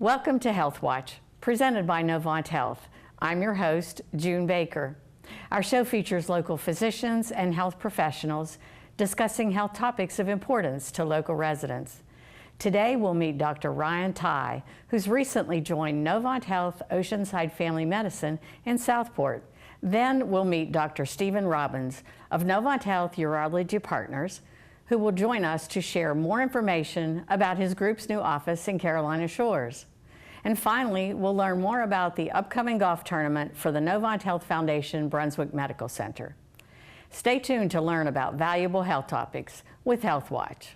Welcome to HealthWatch, presented by Novant Health. I'm your host, June Baker. Our show features local physicians and health professionals discussing health topics of importance to local residents. Today we'll meet Dr. Ryan Tighe, who's recently joined Novant Health Oceanside Family Medicine in Southport. Then we'll meet Dr. Stephen Robbins of Novant Health Urology Partners, who will join us to share more information about his group's new office in Carolina Shores. And finally, we'll learn more about the upcoming golf tournament for the Novant Health Foundation Brunswick Medical Center. Stay tuned to learn about valuable health topics with HealthWatch.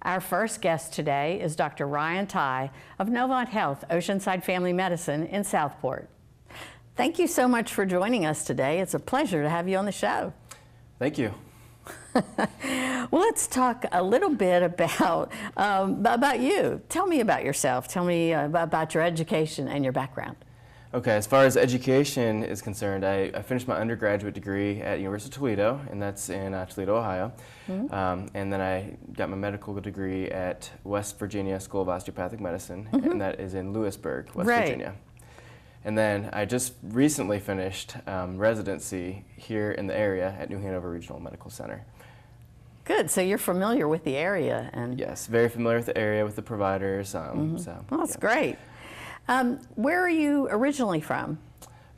Our first guest today is Dr. Ryan Tighe of Novant Health Oceanside Family Medicine in Southport. Thank you so much for joining us today. It's a pleasure to have you on the show. Thank you. Well, let's talk a little bit about you. Tell me about yourself. Tell me about your education and your background. Okay, as far as education is concerned, I finished my undergraduate degree at University of Toledo, and that's in Toledo, Ohio. Mm-hmm. And then I got my medical degree at West Virginia School of Osteopathic Medicine, mm-hmm. and that is in Lewisburg, West Virginia. And then I just recently finished residency here in the area at New Hanover Regional Medical Center. Good, so you're familiar with the area. And yes, very familiar with the area, with the providers. Mm-hmm. So, well, that's great. Where are you originally from?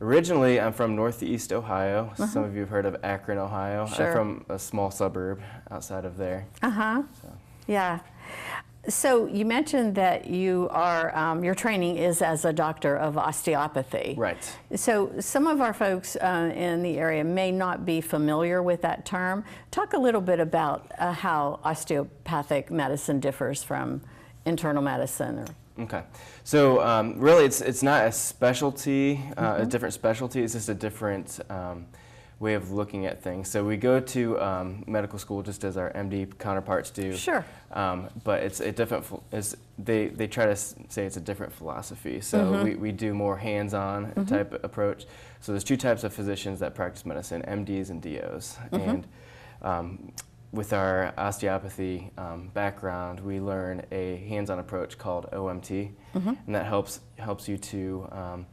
Originally, I'm from Northeast Ohio. Uh-huh. Some of you have heard of Akron, Ohio. Sure. I'm from a small suburb outside of there. Uh-huh. So. Yeah. So you mentioned that you are, your training is as a doctor of osteopathy. Right. So some of our folks in the area may not be familiar with that term. Talk a little bit about how osteopathic medicine differs from internal medicine. Okay, so really it's not a specialty, mm-hmm. a different specialty, it's just a different way of looking at things. So we go to medical school just as our MD counterparts do. Sure. But it's a different, they try to say it's a different philosophy. So mm-hmm. we do more hands-on mm-hmm. type approach. So there's two types of physicians that practice medicine, MDs and DOs. Mm-hmm. And with our osteopathy background, we learn a hands-on approach called OMT, mm-hmm. and that helps you to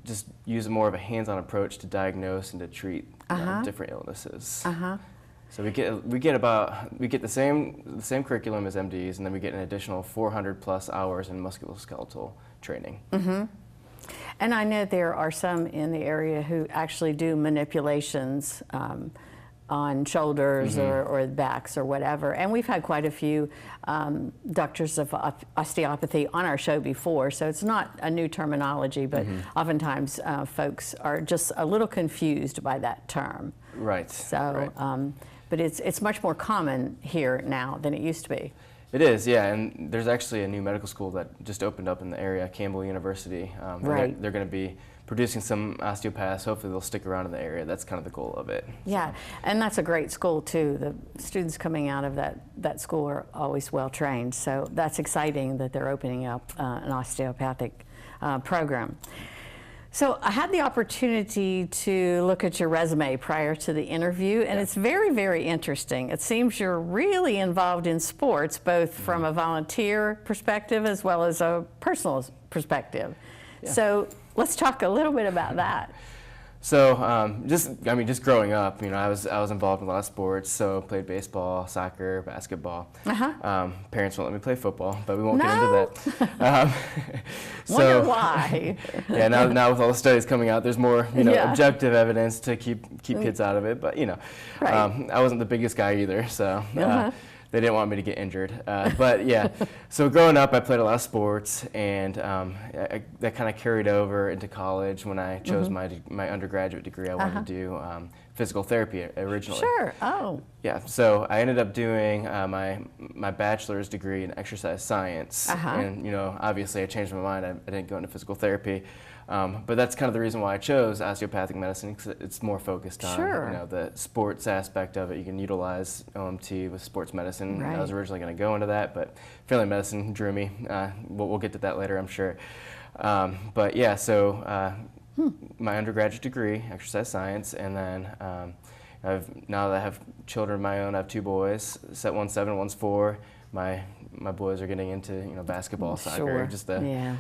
just use more of a hands-on approach to diagnose and to treat uh-huh. different illnesses. Uh-huh. So we get the same curriculum as MDs, and then we get an additional 400 plus hours in musculoskeletal training. Mm-hmm. And I know there are some in the area who actually do manipulations on shoulders mm-hmm. or backs or whatever. And we've had quite a few doctors of osteopathy on our show before, so it's not a new terminology, but mm-hmm. oftentimes folks are just a little confused by that term. Right. So, right. But it's much more common here now than it used to be. It is, yeah, and there's actually a new medical school that just opened up in the area, Campbell University. Right. They're going to be producing some osteopaths. Hopefully they'll stick around in the area. That's kind of the goal of it. Yeah, so. And that's a great school too. The students coming out of that school are always well trained. So that's exciting that they're opening up an osteopathic program. So I had the opportunity to look at your resume prior to the interview, and it's very, very interesting. It seems you're really involved in sports, both mm-hmm. from a volunteer perspective as well as a personal perspective. Yeah. So let's talk a little bit about that. So just growing up, I was involved in a lot of sports. So played baseball, soccer, basketball. Uh-huh. Parents won't let me play football, but we won't get into that. Wonder why? Yeah, now with all the studies coming out, there's more objective evidence to keep kids out of it. But right. I wasn't the biggest guy either, so. Uh-huh. They didn't want me to get injured. But yeah, so growing up, I played a lot of sports, and that kind of carried over into college when I chose mm-hmm. my undergraduate degree. I wanted to do physical therapy originally. Sure. Oh. Yeah, so I ended up doing my bachelor's degree in exercise science, and obviously I changed my mind. I didn't go into physical therapy, but that's kind of the reason why I chose osteopathic medicine, because it's more focused on the sports aspect of it. You can utilize OMT with sports medicine. Right. I was originally going to go into that, but family medicine drew me. We'll get to that later, I'm sure. But yeah, so my undergraduate degree, exercise science, and then now that I have children of my own, I have 2 boys. One's 7, one's 4. My boys are getting into basketball, soccer, just the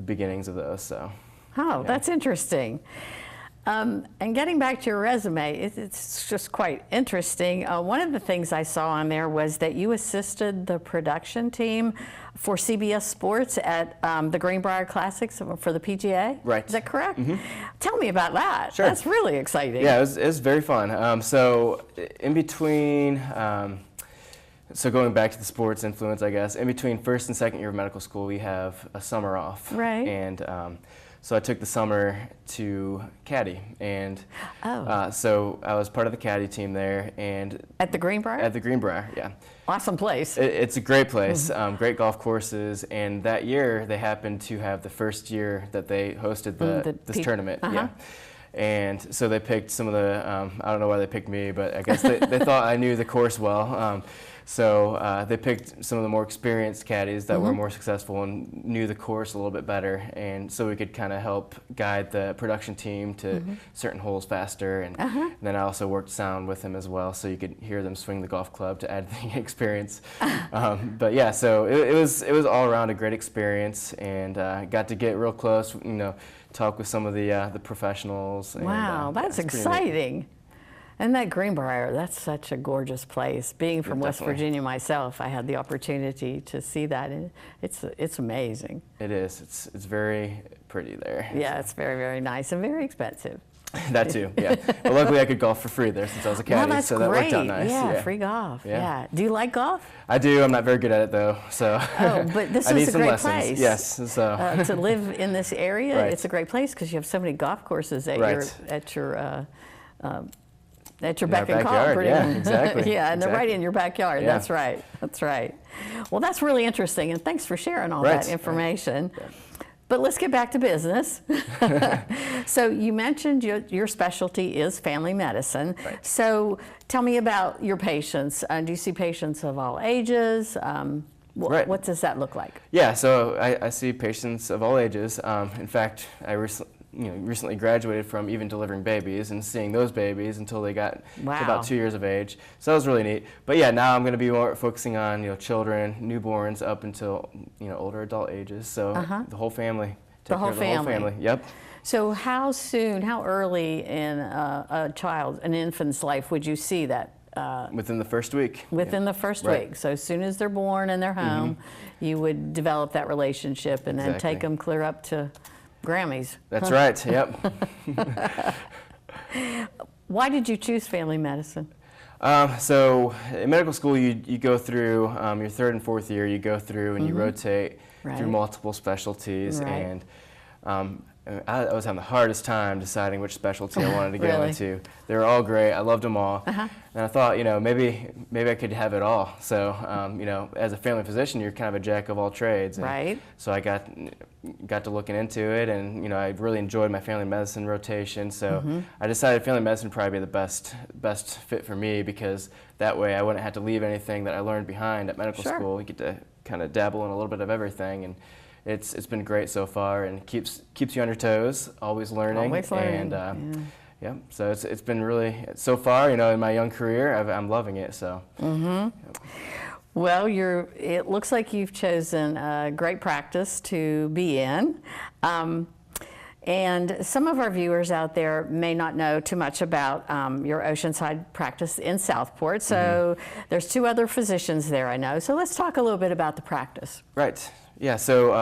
beginnings of those. So. Oh, that's interesting. And getting back to your resume, it's just quite interesting. One of the things I saw on there was that you assisted the production team for CBS Sports at the Greenbrier Classics for the PGA. Right. Is that correct? Mm-hmm. Tell me about that. Sure. That's really exciting. Yeah, it was very fun. So in between, so going back to the sports influence, I guess, in between first and second year of medical school, we have a summer off. Right. And so I took the summer to caddy, and so I was part of the caddy team there. And at the Greenbrier? At the Greenbrier, yeah. Awesome place. It's a great place, great golf courses, and that year they happened to have the first year that they hosted this tournament. Yeah. And so they picked some of the, I don't know why they picked me, but I guess they thought I knew the course well. So they picked some of the more experienced caddies that were more successful and knew the course a little bit better, and so we could kind of help guide the production team to certain holes faster. And then I also worked sound with them as well, so you could hear them swing the golf club to add the experience. But yeah, so it was all around a great experience, and got to get real close. Talk with some of the professionals. Wow, and, that's exciting. And that Greenbrier, that's such a gorgeous place. Being from West Virginia myself, I had the opportunity to see that, and it's amazing. It is. It's very pretty there. Yeah, it's very, very nice and very expensive. That too, yeah. But luckily I could golf for free there since I was a caddy, that's so that great. worked out nice. Yeah, free golf. Yeah. Do you like golf? I do. I'm not very good at it though, so. Oh, but this I need is a some great lessons. place. Yes, so. To live in this area, Right. it's a great place because you have so many golf courses at your beck and call. Backyard, yeah, exactly. Yeah, and they're right in your backyard. Yeah. That's right. That's right. Well, that's really interesting, and thanks for sharing all that information. Yeah. But let's get back to business. So you mentioned your specialty is family medicine. Right. So tell me about your patients. Do you see patients of all ages? What does that look like? Yeah, so I see patients of all ages. In fact, I recently graduated from even delivering babies and seeing those babies until they got to about 2 years of age. So that was really neat. But yeah, now I'm going to be more focusing on children, newborns up until older adult ages. So the whole family. The whole family. Yep. So how early in an infant's life would you see that? Within the first week. Within the first week. So as soon as they're born and they're home, you would develop that relationship and then take them clear up to Grammys. That's right, yep. Why did you choose family medicine? So in medical school, you go through your third and fourth year, you go through and you rotate through multiple specialties. And I was having the hardest time deciding which specialty I wanted to go into. They were all great. I loved them all. And I thought, maybe I could have it all. So, as a family physician, you're kind of a jack of all trades. And so I got to looking into it, and I really enjoyed my family medicine rotation. So I decided family medicine would probably be the best fit for me, because that way I wouldn't have to leave anything that I learned behind at medical school. You get to kind of dabble in a little bit of everything, and it's been great so far, and keeps you on your toes, always learning. Always learning. And yeah, so it's been really, so far, in my young career, I'm loving it. So. Well, it looks like you've chosen a great practice to be in. And some of our viewers out there may not know too much about your Oceanside practice in Southport. So there's 2 other physicians there, I know. So let's talk a little bit about the practice. Right. Yeah. So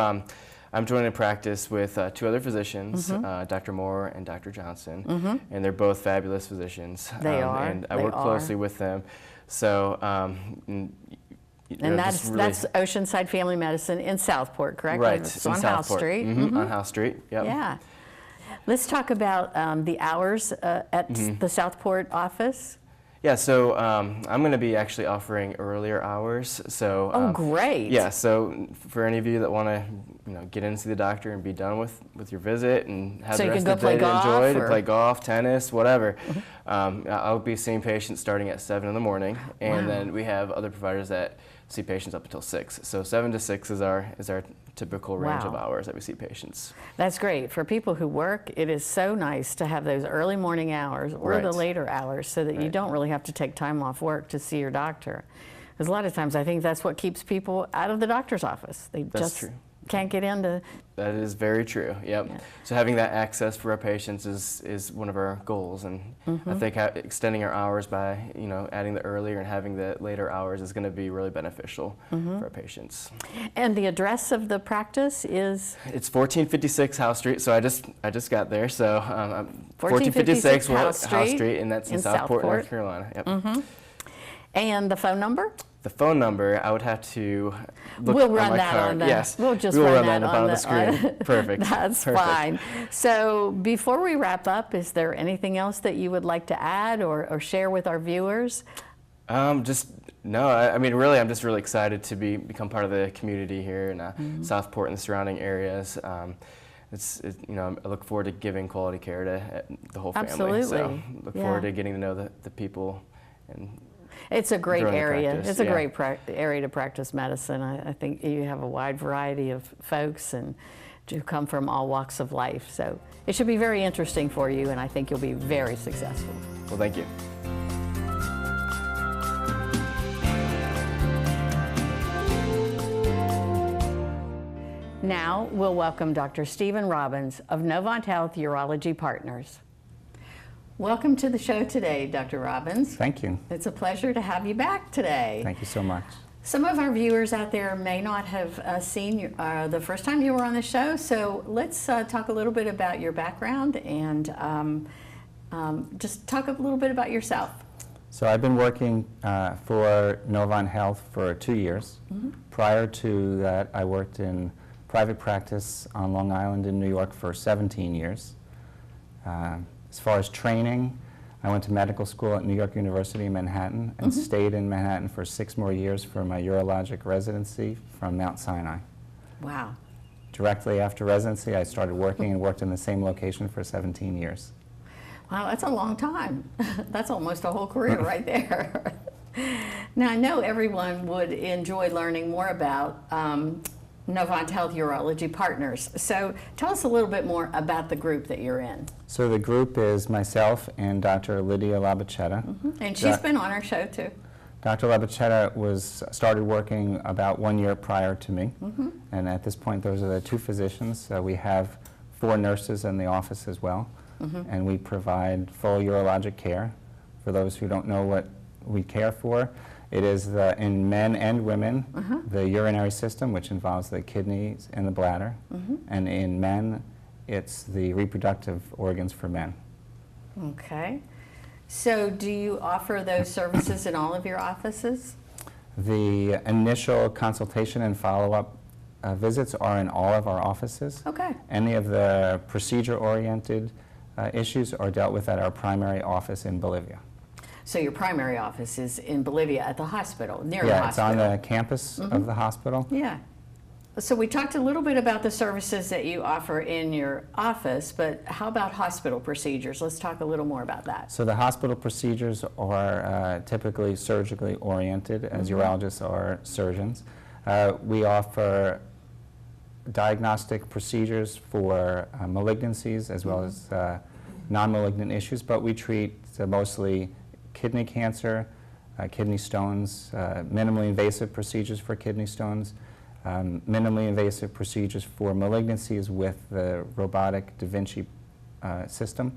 I'm joining a practice with 2 other physicians, Dr. Moore and Dr. Johnson, and they're both fabulous physicians. They are. And I work closely with them. So. And that's Oceanside Family Medicine in Southport, correct? Right. It's on House Street. On House Street. Yep. Yeah. Let's talk about the hours at the Southport office. Yeah, so I'm going to be actually offering earlier hours. So oh, great. Yeah, so for any of you that want to, get in and see the doctor and be done with your visit and have So the you rest can of go the day play to golf, enjoy, to or- play golf, tennis, whatever. I'll be seeing patients starting at 7 in the morning, and Wow. then we have other providers that see patients up until 6. So 7 to 6 is our typical range of Wow. hours that we see patients. That's great. For people who work, it is so nice to have those early morning hours or the Right. later hours so that you Right. don't really have to take time off work to see your doctor. Because a lot of times I think that's what keeps people out of the doctor's office. They That's just true. can't get into. That is very true. Yep. Yeah. So having that access for our patients is one of our goals, and I think extending our hours by adding the earlier and having the later hours is going to be really beneficial for our patients. And the address of the practice is? It's 1456 House Street. So I just got there. So 1456 House Street and that's in in Southport, North Southport. Carolina. Yep. And the phone number? The phone number, I would have to look We'll on run my that card. on the. Yes, We'll just we will run run that on the screen. Perfect. That's Perfect. fine. So before we wrap up, is there anything else that you would like to add or share with our viewers? No. I mean, really, I'm just really excited to become part of the community here in Southport and the surrounding areas. I look forward to giving quality care to the whole family. Absolutely. So look forward to getting to know the people and. It's a great growing the area. practice, It's a yeah. great area to practice medicine. I think you have a wide variety of folks and who come from all walks of life. So it should be very interesting for you, and I think you'll be very successful. Well, thank you. Now we'll welcome Dr. Stephen Robbins of Novant Health Urology Partners. Welcome to the show today, Dr. Robbins. Thank you. It's a pleasure to have you back today. Thank you so much. Some of our viewers out there may not have seen you, the first time you were on the show, so let's talk a little bit about your background and just talk a little bit about yourself. So I've been working for Novant Health for 2 years. Prior to that, I worked in private practice on Long Island in New York for 17 years. As far as training, I went to medical school at New York University in Manhattan and stayed in Manhattan for 6 more years for my urologic residency from Mount Sinai. Wow. Directly after residency, I started working and worked in the same location for 17 years. Wow, that's a long time. That's almost a whole career right there. Now, I know everyone would enjoy learning more about Novant Health Urology Partners. So tell us a little bit more about the group that you're in. So the group is myself and Dr. Lydia Labachetta. And she's been on our show too. Dr. Labachetta started working about 1 year prior to me, and at this point those are the 2 physicians. We have 4 nurses in the office as well, and we provide full urologic care. For those who don't know what we care for, it is in men and women, the urinary system, which involves the kidneys and the bladder, and in men, it's the reproductive organs for men. Okay. So do you offer those services in all of your offices? The initial consultation and follow-up visits are in all of our offices. Okay. Any of the procedure-oriented issues are dealt with at our primary office in Bolivia. So your primary office is in Bolivia at the hospital, near the Yeah, it's hospital. on the campus of the hospital. Yeah. So we talked a little bit about the services that you offer in your office, but how about hospital procedures? Let's talk a little more about that. So the hospital procedures are typically surgically oriented, as urologists are surgeons. We offer diagnostic procedures for malignancies as well as non-malignant issues, but we treat mostly kidney cancer, kidney stones, minimally invasive procedures for kidney stones, minimally invasive procedures for malignancies with the robotic Da Vinci system.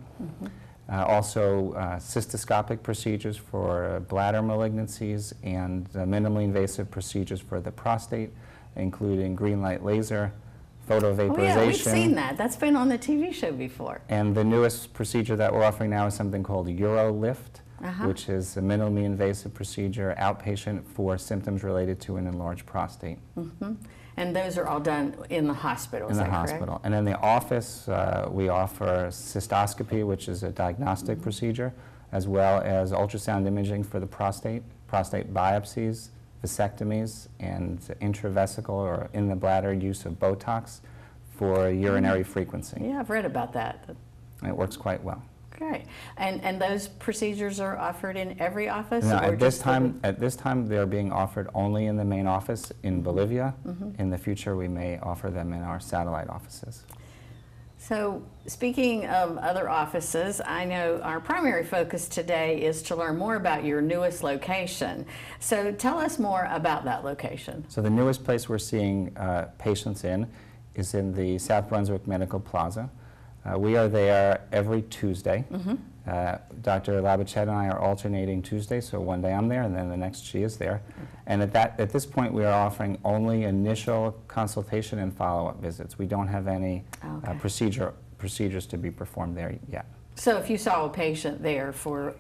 Also cystoscopic procedures for bladder malignancies and minimally invasive procedures for the prostate, including green light laser, photovaporization. Oh yeah, we've seen that. That's been on the TV show before. And the newest procedure that we're offering now is something called UroLift, which is a minimally invasive procedure, outpatient, for symptoms related to an enlarged prostate. And those are all done in the hospital, is that correct? In the hospital. And in the office, we offer cystoscopy, which is a diagnostic procedure, as well as ultrasound imaging for the prostate biopsies, vasectomies, and intravesical or in the bladder use of Botox for urinary frequency. Yeah, I've read about that. And it works quite well. Okay. And those procedures are offered in every office? No, or at this time, they're being offered only in the main office in Bolivia. In the future, we may offer them in our satellite offices. So, speaking of other offices, I know our primary focus today is to learn more about your newest location. So, tell us more about that location. So, the newest place we're seeing patients in is in the South Brunswick Medical Plaza. We are there every Tuesday. Dr. Labachette and I are alternating Tuesdays, so one day I'm there and then the next she is there. And at this point we are offering only initial consultation and follow-up visits. We don't have any procedures to be performed there yet. So if you saw a patient there for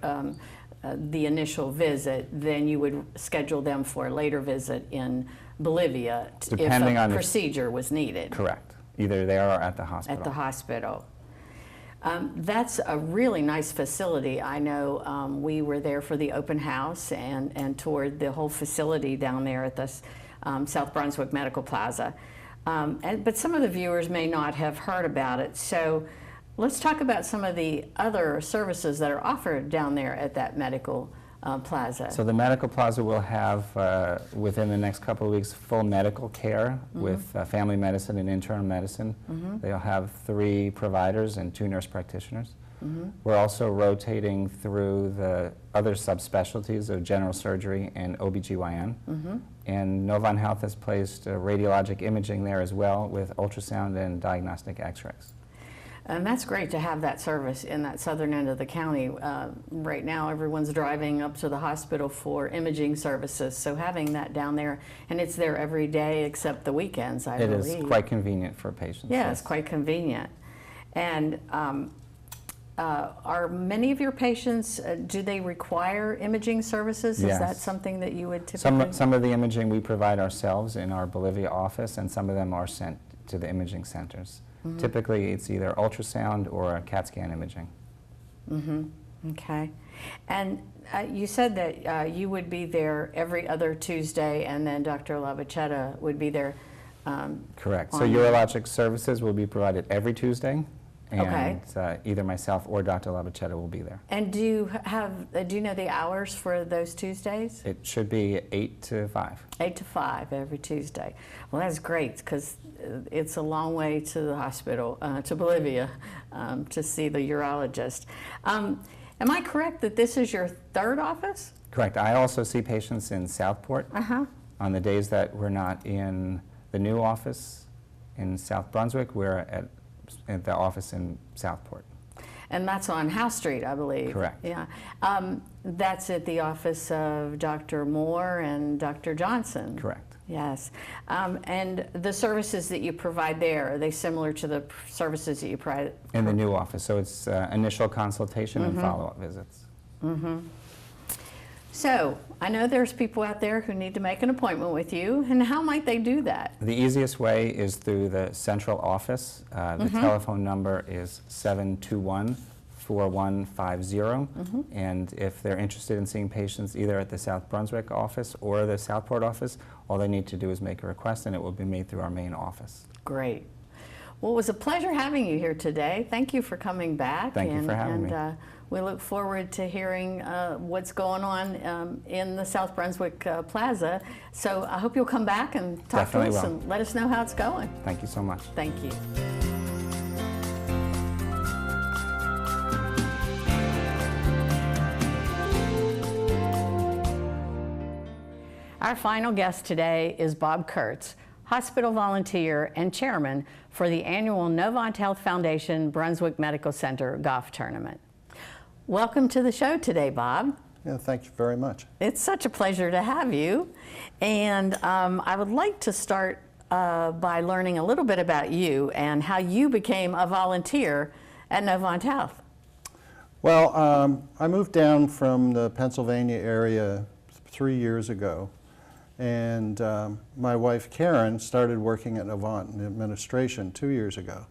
the initial visit, then you would schedule them for a later visit in Bolivia if a procedure was needed. Correct. Either there or at the hospital. At the hospital. That's a really nice facility. I know we were there for the open house and toured the whole facility down there at the South Brunswick Medical Plaza. But some of the viewers may not have heard about it. So let's talk about some of the other services that are offered down there at that medical plaza. So the medical plaza will have, within the next couple of weeks, full medical care with family medicine and internal medicine. They'll have 3 providers and 2 nurse practitioners. We're also rotating through the other subspecialties of general surgery and OBGYN. And Novant Health has placed radiologic imaging there as well with ultrasound and diagnostic x-rays. And that's great to have that service in that southern end of the county. Right now, everyone's driving up to the hospital for imaging services, so having that down there, and it's there every day except the weekends, I believe. It is quite convenient for patients. Yeah, it's quite convenient. And are many of your patients, do they require imaging services? Yes. Is that something that you would typically? Some of the imaging we provide ourselves in our Bolivia office, and some of them are sent to the imaging centers. Typically, it's either ultrasound or CAT scan imaging. Okay. And you said that you would be there every other Tuesday, and then Dr. Labachette would be there. Correct. So urologic services will be provided every Tuesday, and either myself or Dr. Labachette will be there. And do you know the hours for those Tuesdays? It should be 8 to 5. 8 to 5 every Tuesday. Well, that's great because it's a long way to the hospital, to Bolivia, to see the urologist. Am I correct that this is your 3rd office? Correct. I also see patients in Southport on the days that we're not in the new office in South Brunswick. We're at the office in Southport. And that's on House Street, I believe. Correct. Yeah. That's at the office of Dr. Moore and Dr. Johnson. Correct. Yes. And the services that you provide there, are they similar to the services that you provide? In the new office. So it's initial consultation and follow-up visits. So, I know there's people out there who need to make an appointment with you, and how might they do that? The easiest way is through the central office. The telephone number is 721-4150, and if they're interested in seeing patients either at the South Brunswick office or the Southport office, all they need to do is make a request, and it will be made through our main office. Great. Well, it was a pleasure having you here today. Thank you for coming back. Thank you for having me. We look forward to hearing what's going on in the South Brunswick Plaza. So I hope you'll come back and talk to us and let us know how it's going. Thank you so much. Thank you. Our final guest today is Bob Curts, hospital volunteer and chairman for the annual Novant Health Foundation Brunswick Medical Center Golf Tournament. Welcome to the show today, Bob. Yeah, thank you very much. It's such a pleasure to have you. And I would like to start by learning a little bit about you and how you became a volunteer at Novant Health. Well, I moved down from the Pennsylvania area 3 years ago, And my wife Karen started working at Novant in administration 2 years ago.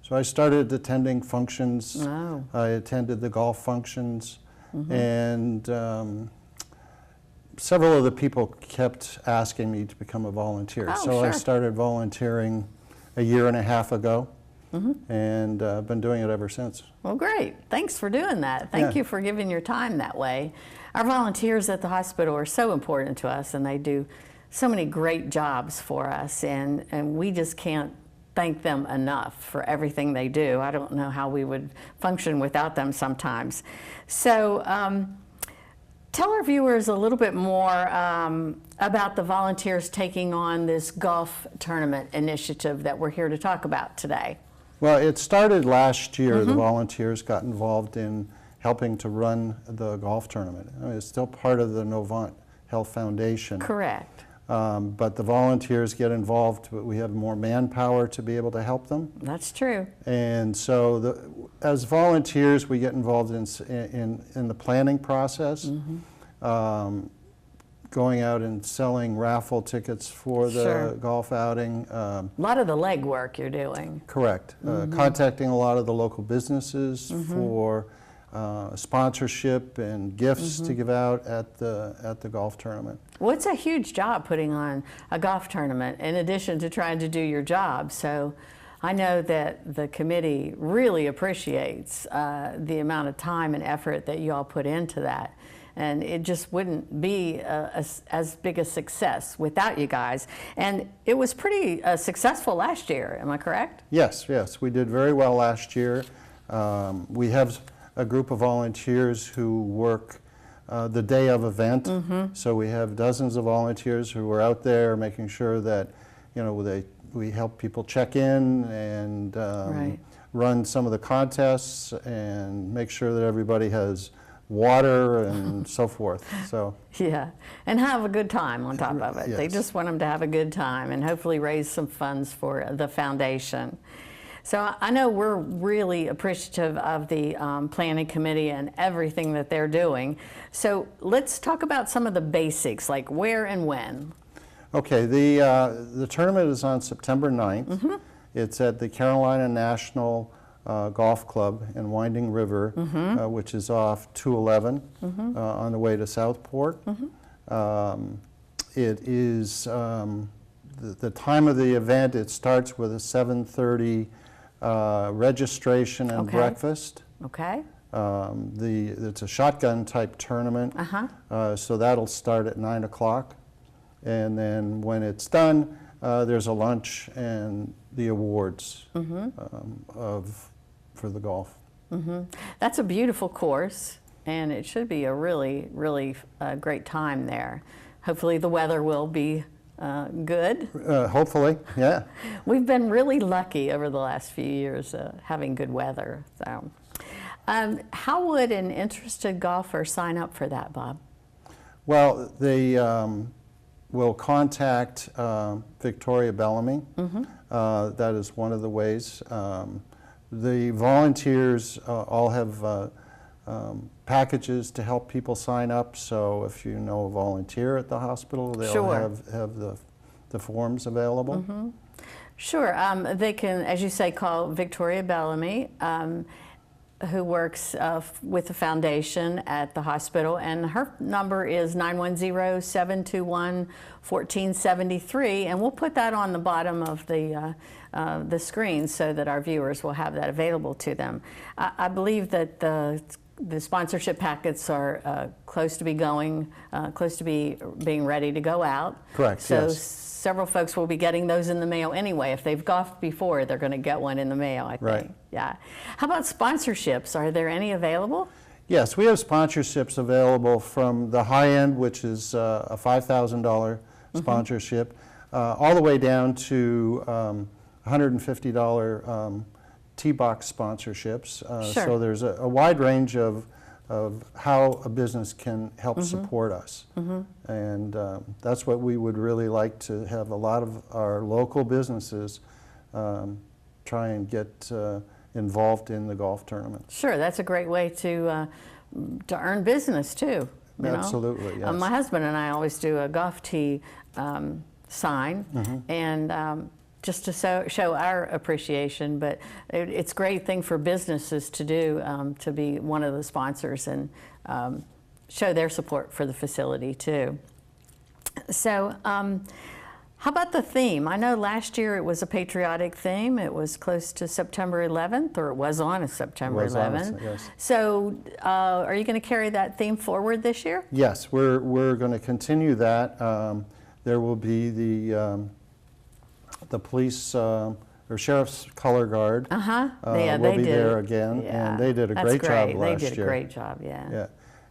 So I started attending functions. Oh. I attended the golf functions, and several of the people kept asking me to become a volunteer. Oh, so I sure. started volunteering a year and a half ago, and I've been doing it ever since. Well, great. Thanks for doing that. Thank Yeah. you for giving your time that way. Our volunteers at the hospital are so important to us, and they do so many great jobs for us, and we just can't thank them enough for everything they do. I don't know how we would function without them sometimes. So tell our viewers a little bit more about the volunteers taking on this golf tournament initiative that we're here to talk about today. Well, it started last year. The volunteers got involved in helping to run the golf tournament. I mean, it's still part of the Novant Health Foundation. Correct. But the volunteers get involved, but we have more manpower to be able to help them. That's true. And so as volunteers, we get involved in the planning process, going out and selling raffle tickets for the Sure. golf outing. A lot of the legwork you're doing. Correct. Contacting a lot of the local businesses for sponsorship and gifts to give out at the golf tournament. Well, it's a huge job putting on a golf tournament in addition to trying to do your job. So I know that the committee really appreciates the amount of time and effort that you all put into that. And it just wouldn't be as big a success without you guys. And it was pretty successful last year, am I correct? Yes, yes, we did very well last year. We have a group of volunteers who work the day of event. So we have dozens of volunteers who are out there making sure that, you know, we help people check in and Right. run some of the contests and make sure that everybody has water and so forth. So Yeah, and have a good time on top of it. They Yes. just want them to have a good time and hopefully raise some funds for the foundation. So I know we're really appreciative of the planning committee and everything that they're doing. So let's talk about some of the basics, like where and when. okay, the tournament is on September 9th. It's at the Carolina National Golf Club in Winding River, which is off 211 on the way to Southport. It is the time of the event. It starts with a 7:30 registration and Okay. breakfast. Okay? It's a shotgun type tournament, so that'll start at 9 o'clock. And then when it's done, there's a lunch and the awards for the golf. That's a beautiful course, and it should be a really, really great time there. Hopefully the weather will be good. Hopefully, yeah. We've been really lucky over the last few years having good weather. So, how would an interested golfer sign up for that, Bob? Well, they will contact Victoria Bellamy. That is one of the ways. The volunteers all have packages to help people sign up. So if you know a volunteer at the hospital, they'll Sure. have the forms available. Sure. They can, as you say, call Victoria Bellamy, who works with the foundation at the hospital, and her number is 910-721-1473, and we'll put that on the bottom of the screen so that our viewers will have that available to them. I believe that the sponsorship packets are close to being ready to go out. Correct, So yes. several folks will be getting those in the mail anyway. If they've golfed before, they're going to get one in the mail, I think. Right. Yeah. How about sponsorships? Are there any available? Yes, we have sponsorships available from the high end, which is a $5,000 sponsorship, all the way down to $150 T-box sponsorships. Sure. So there's a wide range of how a business can help support us. And that's what we would really like to have a lot of our local businesses try and get involved in the golf tournament. Sure, that's a great way to earn business too. you know? Absolutely, yes. My husband and I always do a golf tee sign, and just to show our appreciation, but it's a great thing for businesses to do, to be one of the sponsors and show their support for the facility too. So how about the theme? I know last year it was a patriotic theme. It was close to September 11th, or it was on a September 11th. Yes. So are you going to carry that theme forward this year? Yes, we're going to continue that. There will be the police or sheriff's color guard. Yeah, will be there again, and they did a great job last year. They did a great job, yeah. Yeah.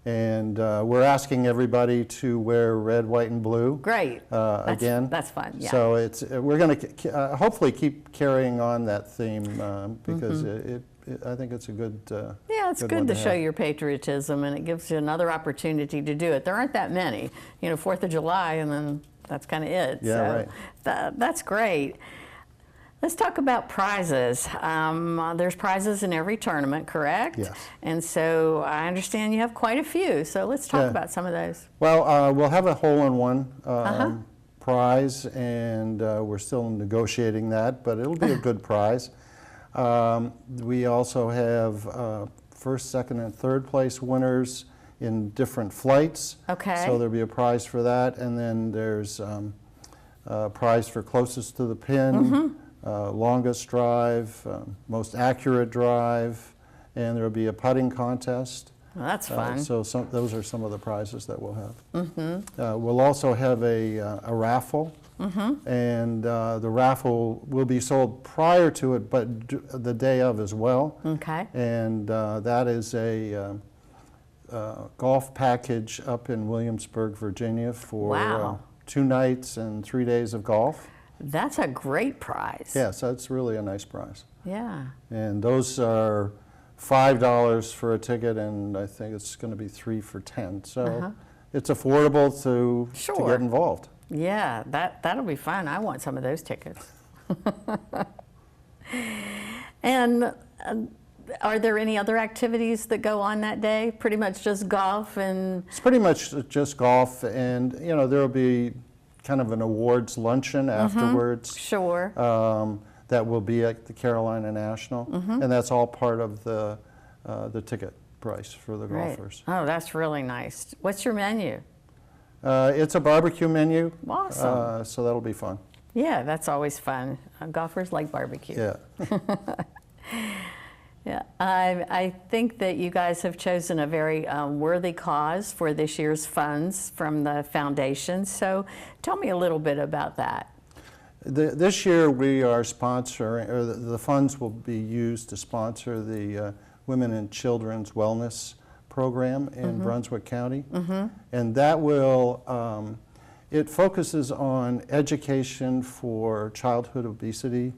And we're asking everybody to wear red, white, and blue. Great. Again. That's fun, yeah. So we're going to hopefully keep carrying on that theme because I think it's a good yeah, it's good to show your patriotism, and it gives you another opportunity to do it. There aren't that many. You know, 4th of July, and then that's kind of it. Yeah, so right. That's great. Let's talk about prizes. There's prizes in every tournament, correct? Yes. And so I understand you have quite a few, so let's talk about some of those. Well, we'll have a hole-in-one prize, and we're still negotiating that, but it'll be a good prize. We also have first, second, and third place winners in different flights. Okay. So there'll be a prize for that, and then there's a prize for closest to the pin, longest drive, most accurate drive, and there'll be a putting contest. Well, that's fun. So those are some of the prizes that we'll have. We'll also have a raffle, and the raffle will be sold prior to it, but the day of as well. Okay. And that is a golf package up in Williamsburg, Virginia for 2 nights and 3 days of golf. That's a great prize. Yes, that's really a nice prize. Yeah. And those are $5 for a ticket, and I think it's going to be 3 for $10. So it's affordable to get involved. Yeah, that'll be fun. I want some of those tickets. And are there any other activities that go on that day? Pretty much just golf and... It's pretty much just golf, and you know, there'll be kind of an awards luncheon afterwards. Sure. That will be at the Carolina National, and that's all part of the ticket price for the golfers. Oh, that's really nice. What's your menu? It's a barbecue menu. Awesome. So that'll be fun. Yeah, that's always fun. Golfers like barbecue. Yeah. Yeah, I think that you guys have chosen a very worthy cause for this year's funds from the foundation. So tell me a little bit about that. This year we are sponsoring, or the funds will be used to sponsor the Women and Children's Wellness Program in Brunswick County. And that will, it focuses on education for childhood obesity,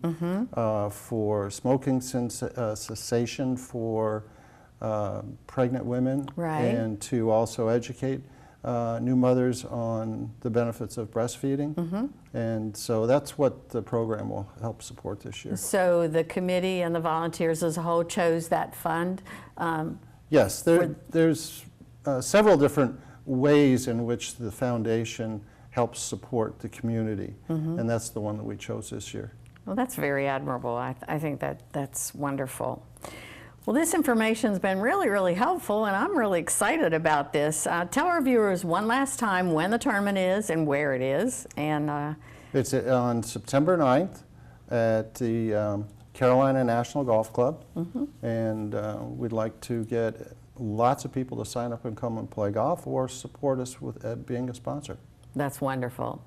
for smoking cessation for pregnant women, and to also educate new mothers on the benefits of breastfeeding. And so that's what the program will help support this year. So the committee and the volunteers as a whole chose that fund? Yes, there's several different ways in which the foundation helps support the community, and that's the one that we chose this year. Well, that's very admirable. I think that's wonderful. Well, this information's been really, really helpful, and I'm really excited about this. Tell our viewers one last time when the tournament is and where it is. And it's on September 9th at the Carolina National Golf Club, and we'd like to get lots of people to sign up and come and play golf or support us with being a sponsor. That's wonderful.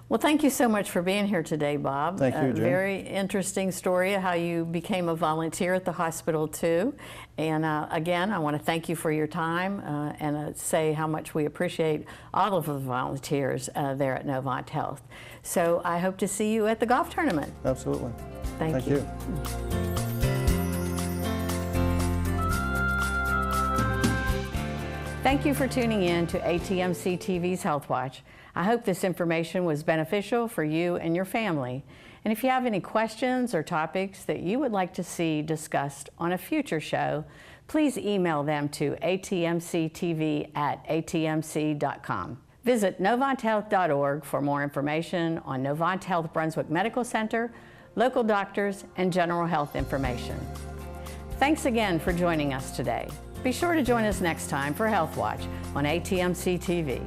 Well, thank you so much for being here today, Bob. Thank you, Jen. Very interesting story of how you became a volunteer at the hospital, too. And again, I want to thank you for your time and say how much we appreciate all of the volunteers there at Novant Health. So I hope to see you at the golf tournament. Absolutely. Thank you. Thank you for tuning in to ATMC TV's Health Watch. I hope this information was beneficial for you and your family. And if you have any questions or topics that you would like to see discussed on a future show, please email them to atmctv@atmc.com. Visit novanthealth.org for more information on Novant Health Brunswick Medical Center, local doctors, and general health information. Thanks again for joining us today. Be sure to join us next time for HealthWatch on ATMC TV.